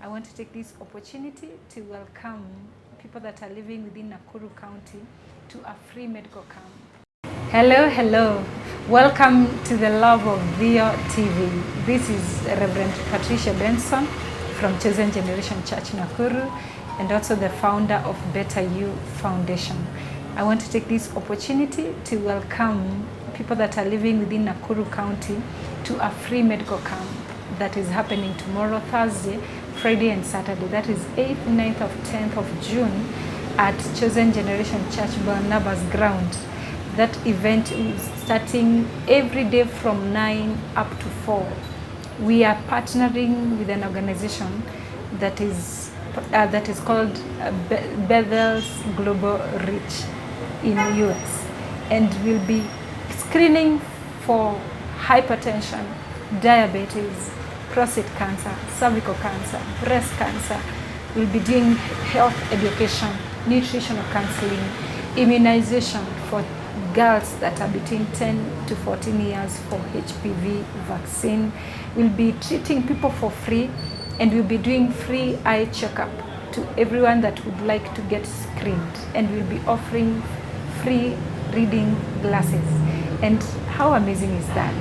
I want to take this opportunity to welcome people that are living within Nakuru County to a free medical camp. Hello. Welcome to the Love of Theo TV. This is Reverend Patricia Benson from Chosen Generation Church Nakuru and also the founder of Better You Foundation. I want to take this opportunity to welcome people that are living within Nakuru County to a free medical camp that is happening tomorrow, Thursday, Friday and Saturday. That is 8th, 9th of 10th of June at Chosen Generation Church Barnabas ground. That event is starting every day from 9 up to 4. We are partnering with an organization that is called Bethel's Global Reach in the US, and we'll be screening for hypertension, diabetes, prostate cancer, cervical cancer, breast cancer. We'll be doing health education, nutritional counseling, immunization for girls that are between 10 to 14 years for HPV vaccine. We'll be treating people for free, and we'll be doing free eye checkup to everyone that would like to get screened, and we'll be offering free reading glasses. And how amazing is that?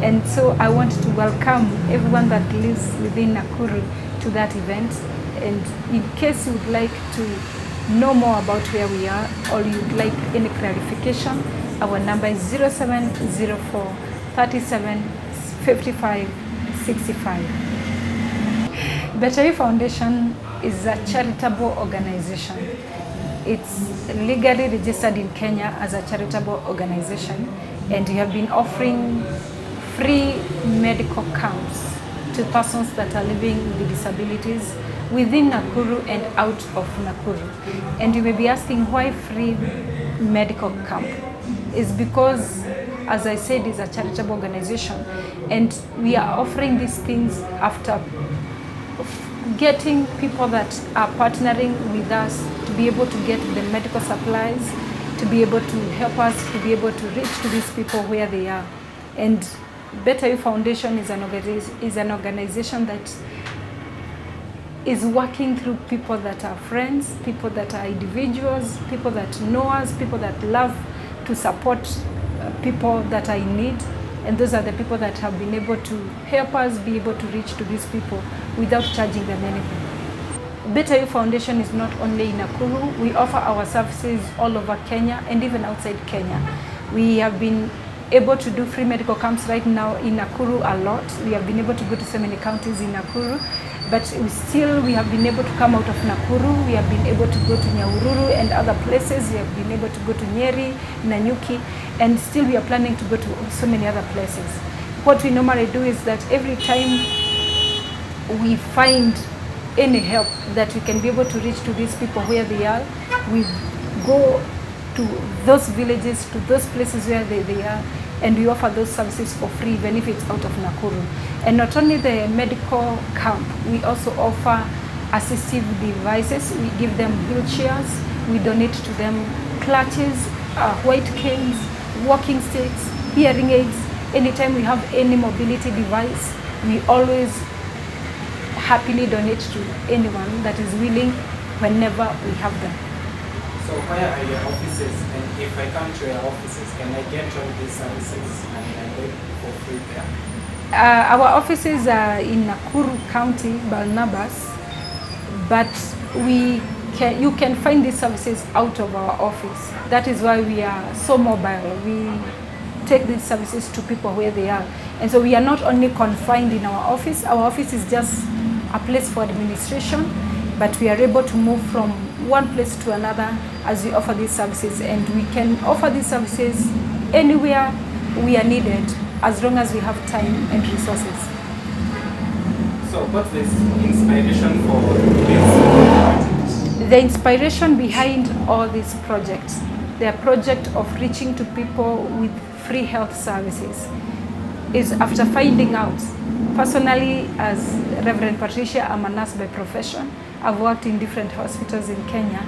And so I want to welcome everyone that lives within Nakuru to that event. And in case you would like to know more about where we are, or you'd like any clarification, our number is 0704 37 55 65. Better You Foundation is a charitable organization. It's legally registered in Kenya as a charitable organization, and we have been offering free medical camps to persons that are living with disabilities within Nakuru and out of Nakuru. And you may be asking, why free medical camp? It's because, as I said, it's a charitable organization, and we are offering these things after getting people that are partnering with us to be able to get the medical supplies, to be able to help us to be able to reach to these people where they are. And Better You Foundation is an organization that is working through people that are friends, people that are individuals, people that know us, people that love to support people that are in need. And those are the people that have been able to help us be able to reach to these people without charging them anything. Better You Foundation is not only in Nakuru. We offer our services all over Kenya and even outside Kenya. We have been able to do free medical camps right now in Nakuru a lot. We have been able to go to so many counties in Nakuru, but we have been able to come out of Nakuru. We have been able to go to Nyahururu and other places. We have been able to go to Nyeri, Nanyuki, and still we are planning to go to so many other places. What we normally do is that every time we find any help that we can be able to reach to these people where they are, we go to those villages, to those places where they are, and we offer those services for free, even if it's out of Nakuru. And not only the medical camp, we also offer assistive devices. We give them wheelchairs, we donate to them clutches, white canes, walking sticks, hearing aids. Anytime we have any mobility device, we always happily donate to anyone that is willing whenever we have them. So where are your offices, and if I come to your offices, can I get all these services and I get for free there? Our offices are in Nakuru County, Barnabas, but you can find these services out of our office. That is why we are so mobile. We take these services to people where they are. And so we are not only confined in our office is just a place for administration, but we are able to move from one place to another as we offer these services, and we can offer these services anywhere we are needed as long as we have time and resources. So what's the inspiration for this project? The inspiration behind all these projects, the project of reaching to people with free health services, is after finding out, personally as Reverend Patricia, I'm a nurse by profession. I've worked in different hospitals in Kenya,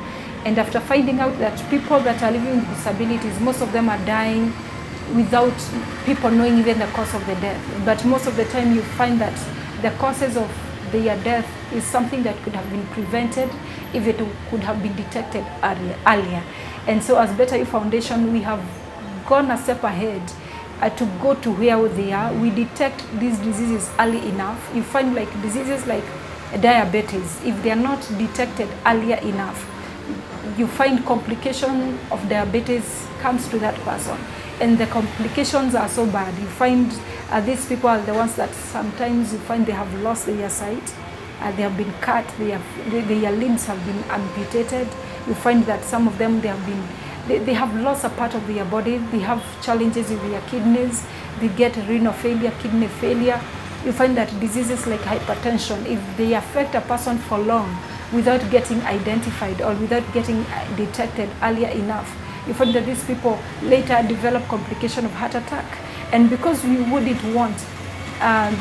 and after finding out that people that are living with disabilities, most of them are dying without people knowing even the cause of the death. But most of the time you find that the causes of their death is something that could have been prevented if it could have been detected earlier. And so as Better You Foundation, we have gone a step ahead to go to where they are. We detect these diseases early enough. You find like diseases like diabetes, if they are not detected earlier enough, you find complication of diabetes comes to that person, and the complications are so bad. You find these people are the ones that sometimes you find they have lost their sight, they have been cut, their limbs have been amputated. You find that some of them they have lost a part of their body. They have challenges with their kidneys. They get renal failure, kidney failure. You find that diseases like hypertension, if they affect a person for long without getting identified or without getting detected earlier enough, you find that these people later develop complication of heart attack. And because we wouldn't want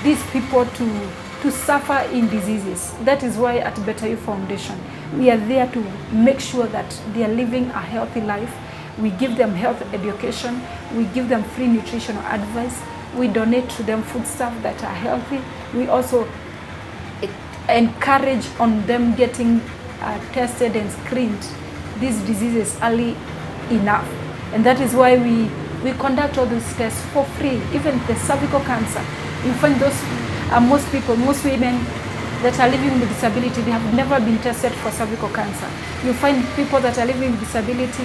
these people to suffer in diseases, that is why at Better You Foundation, we are there to make sure that they are living a healthy life. We give them health education. We give them free nutritional advice. We donate to them foodstuff that are healthy. We also encourage on them getting tested and screened these diseases early enough. And that is why we conduct all those tests for free. Even the cervical cancer, you find those most people, most women that are living with disability, they have never been tested for cervical cancer. You find people that are living with disability,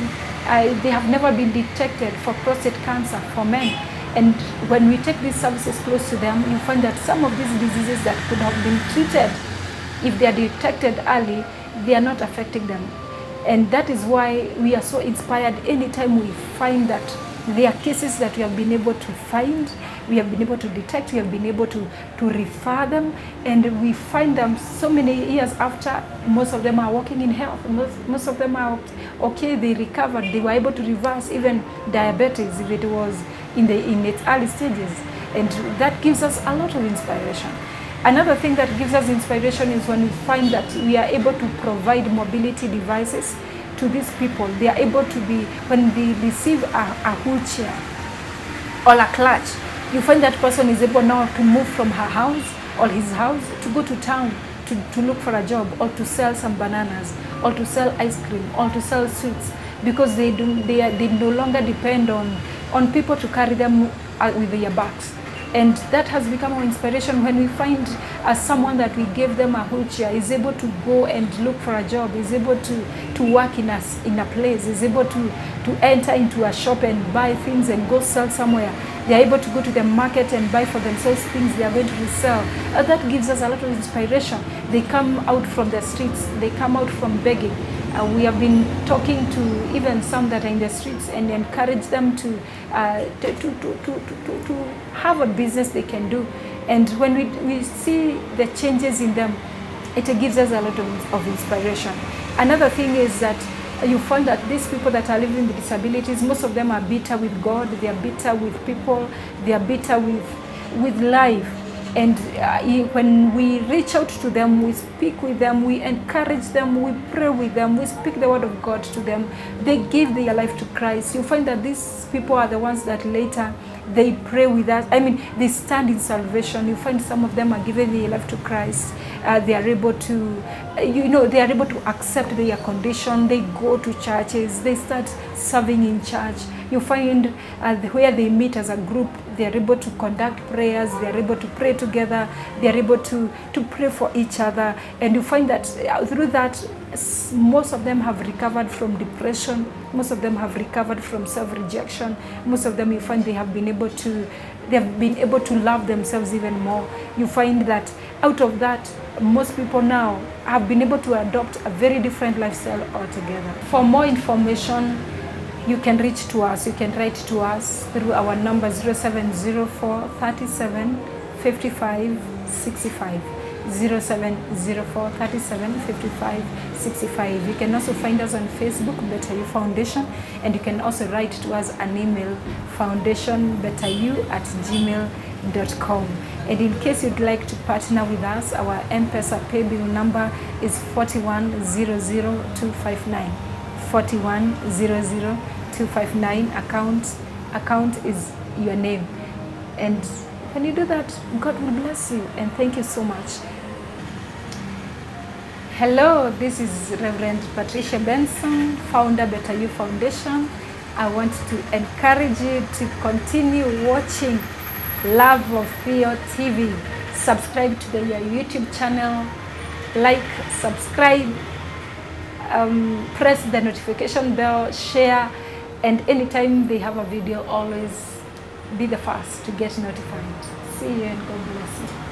they have never been detected for prostate cancer for men. And when we take these services close to them, you find that some of these diseases that could have been treated, if they are detected early, they are not affecting them. And that is why we are so inspired anytime we find that there are cases that we have been able to find, we have been able to detect, we have been able to refer them, and we find them so many years after. Most of them are working in health. Most of them are okay, they recovered, they were able to reverse even diabetes if it was in its early stages. And that gives us a lot of inspiration. Another thing that gives us inspiration is when we find that we are able to provide mobility devices to these people. They are able to be, when they receive a wheelchair or a clutch, you find that person is able now to move from her house or his house to go to town to look for a job, or to sell some bananas, or to sell ice cream, or to sell sweets, because they no longer depend on people to carry them with their bags. And that has become our inspiration when we find someone that we gave them a wheelchair is able to go and look for a job, is able to work in a place, is able to enter into a shop and buy things and go sell somewhere. They are able to go to the market and buy for themselves things they are going to resell. That gives us a lot of inspiration. They come out from the streets, they come out from begging. We have been talking to even some that are in the streets and encourage them to have a business they can do. And when we see the changes in them, it gives us a lot of inspiration. Another thing is that you find that these people that are living with disabilities, most of them are bitter with God, they are bitter with people, they are bitter with life. And when we reach out to them, we speak with them, we encourage them, we pray with them, we speak the word of God to them, they give their life to Christ. You find that these people are the ones that later they pray with us. I mean, they stand in salvation. You find some of them are giving their life to Christ. They are able to, they are able to accept their condition. They go to churches. They start serving in church. You find where they meet as a group, they are able to conduct prayers. They are able to pray together. They are able to pray for each other. And you find that through that, most of them have recovered from depression. Most of them have recovered from self-rejection. Most of them, you find they have been able to love themselves even more. You find that out of that, most people now have been able to adopt a very different lifestyle altogether. For more information, you can reach to us. You can write to us through our number 0704 37 55 65. 0704 37 55 65. You can also find us on Facebook, Better You Foundation, and you can also write to us an email, foundationbetteryou@gmail.com. And in case you'd like to partner with us, our M-Pesa pay bill number is 4100259. 4100259. Account is your name. And when you do that, God will bless you. And thank you so much. Hello, this is Reverend Patricia Benson, founder Better You Foundation. I want to encourage you to continue watching Love of Theo TV. Subscribe to the YouTube channel, like, subscribe, press the notification bell, share, and anytime they have a video, always be the first to get notified. See you and God bless you.